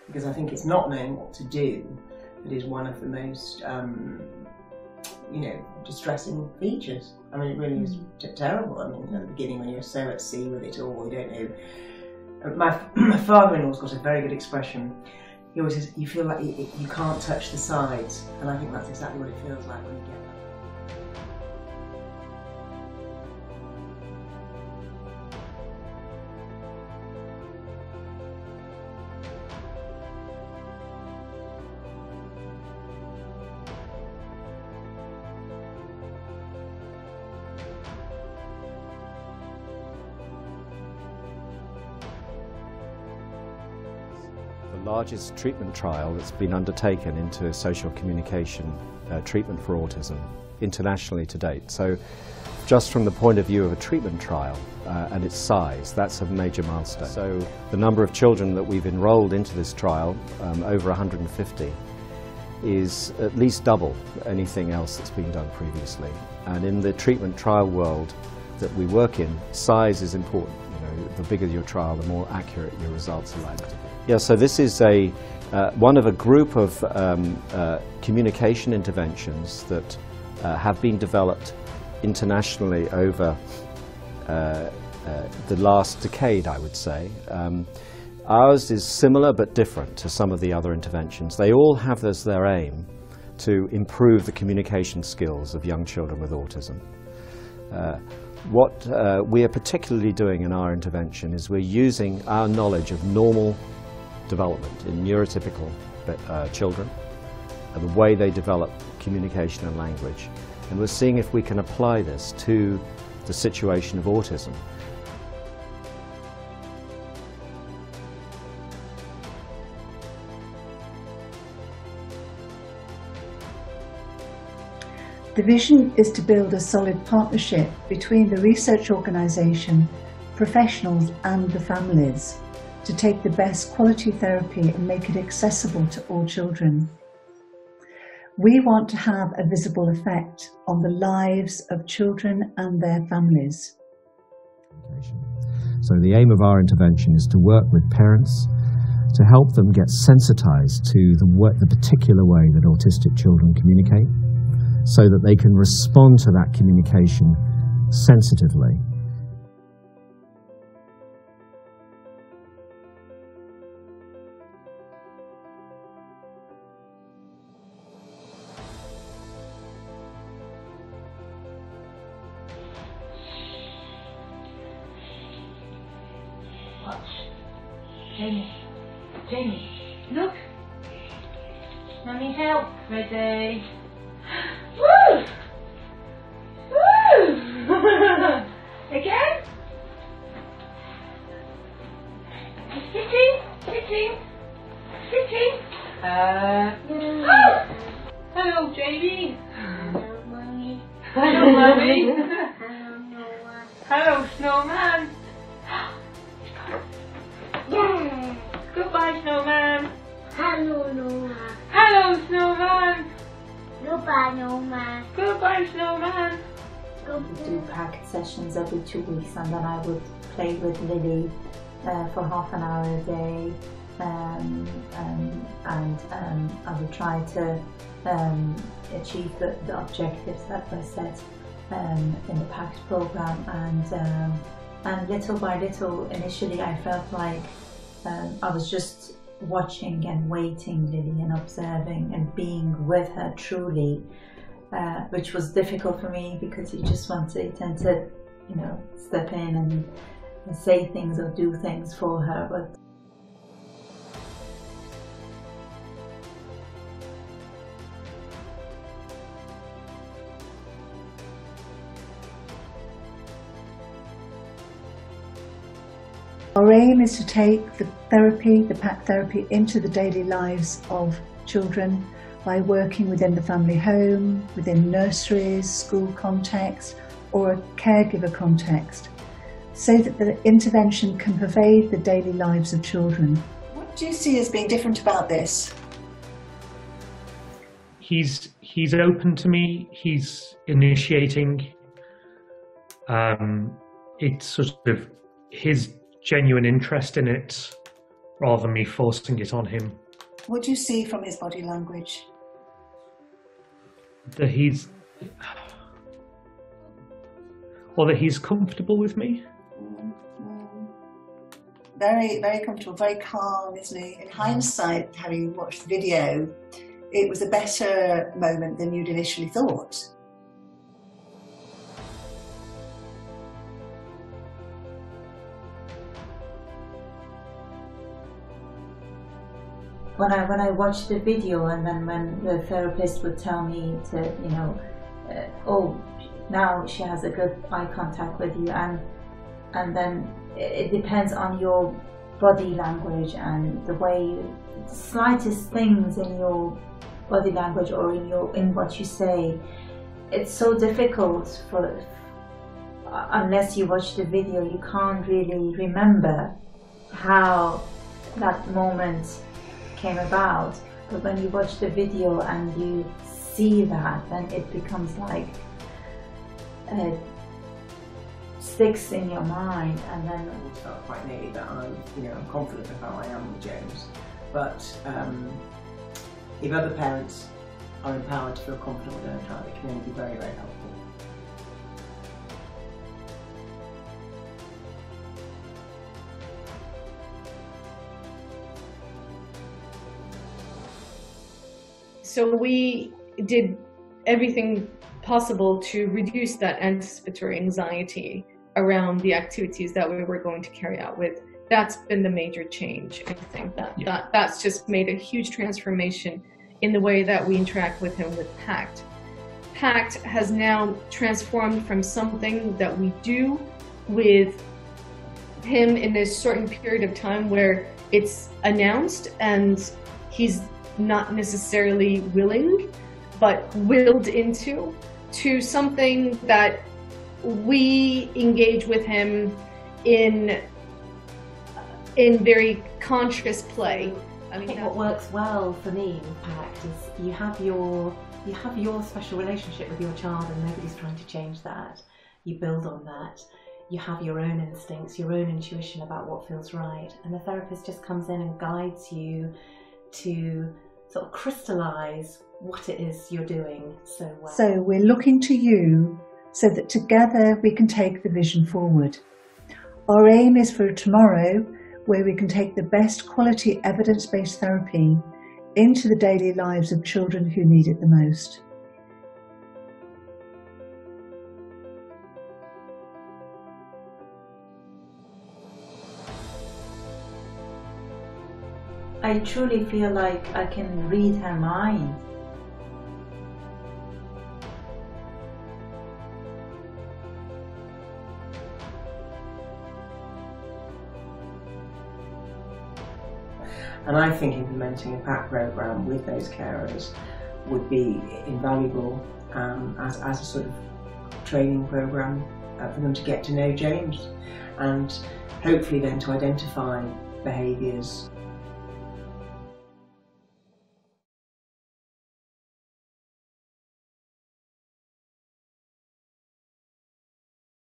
because I think it's not knowing what to do that is one of the most distressing features. I mean, it really is terrible. I mean, at the beginning when you're so at sea with it all, you don't know. My father-in-law's got a very good expression. He always says, you feel like you can't touch the sides, and I think that's exactly what it feels like when you get that. The largest treatment trial that's been undertaken into social communication treatment for autism internationally to date. So just from the point of view of a treatment trial and its size, that's a major milestone. So the number of children that we've enrolled into this trial, over 150, is at least double anything else that's been done previously. And in the treatment trial world that we work in, size is important. The bigger your trial, the more accurate your results are likely to be. Yeah, so this is one of a group of communication interventions that have been developed internationally over the last decade, I would say. Ours is similar but different to some of the other interventions. They all have as their aim to improve the communication skills of young children with autism. What we are particularly doing in our intervention is we're using our knowledge of normal development in neurotypical children and the way they develop communication and language. And we're seeing if we can apply this to the situation of autism. The vision is to build a solid partnership between the research organisation, professionals and the families to take the best quality therapy and make it accessible to all children. We want to have a visible effect on the lives of children and their families. So the aim of our intervention is to work with parents to help them get sensitised to the particular way that autistic children communicate, so that they can respond to that communication sensitively. Watch. Jamie, look. Mummy, help. Ready? Woo! Woo! Again? Sitting. Hello, Jamie. Hello, Mummy. Hello, Mummy. Hello, Noah. Hello, Snowman. Yeah. Goodbye, Snowman. Hello, Noah. Hello, Snowman. Goodbye, Noah. Goodbye, Snowman. We do PACT sessions every 2 weeks, and then I would play with Lily for half an hour a day, and I would try to achieve the objectives that were set in the PACT program. And little by little, initially I felt like I was just watching and waiting Lily and observing and being with her truly, which was difficult for me because you just want to tend to, step in and say things or do things for her. But our aim is to take the therapy, the PACT therapy, into the daily lives of children by working within the family home, within nurseries, school context, or a caregiver context, so that the intervention can pervade the daily lives of children. What do you see as being different about this? He's open to me, he's initiating. It's sort of his genuine interest in it rather than me forcing it on him. What do you see from his body language? That he's comfortable with me. Very, very comfortable, very calm, isn't he? In hindsight, having watched the video, it was a better moment than you'd initially thought. When I watched the video, and then when the therapist would tell me to, you know, oh, now she has a good eye contact with you, and then it depends on your body language and the way, the slightest things in your body language or in what you say. It's so difficult unless you watch the video, you can't really remember how that moment came about. But when you watch the video and you see that, then it becomes like sticks in your mind, and then I felt quite nearly that I'm confident of how I am with James. But if other parents are empowered to feel confident with their child, it can only be very, very helpful. So we did everything possible to reduce that anticipatory anxiety around the activities that we were going to carry out with. That's been the major change. I think that's just made a huge transformation in the way that we interact with him with PACT. PACT has now transformed from something that we do with him in a certain period of time where it's announced and he's not necessarily willing, but willed into, to something that we engage with him in very conscious play. I think what works well for me with PACT is you have your special relationship with your child, and nobody's trying to change that. You build on that. You have your own instincts, your own intuition about what feels right, and the therapist just comes in and guides you to sort of crystallize what it is you're doing so well. So we're looking to you so that together we can take the vision forward. Our aim is for tomorrow where we can take the best quality evidence-based therapy into the daily lives of children who need it the most. I truly feel like I can read her mind. And I think implementing a PACT programme with those carers would be invaluable as a sort of training programme for them to get to know James, and hopefully then to identify behaviours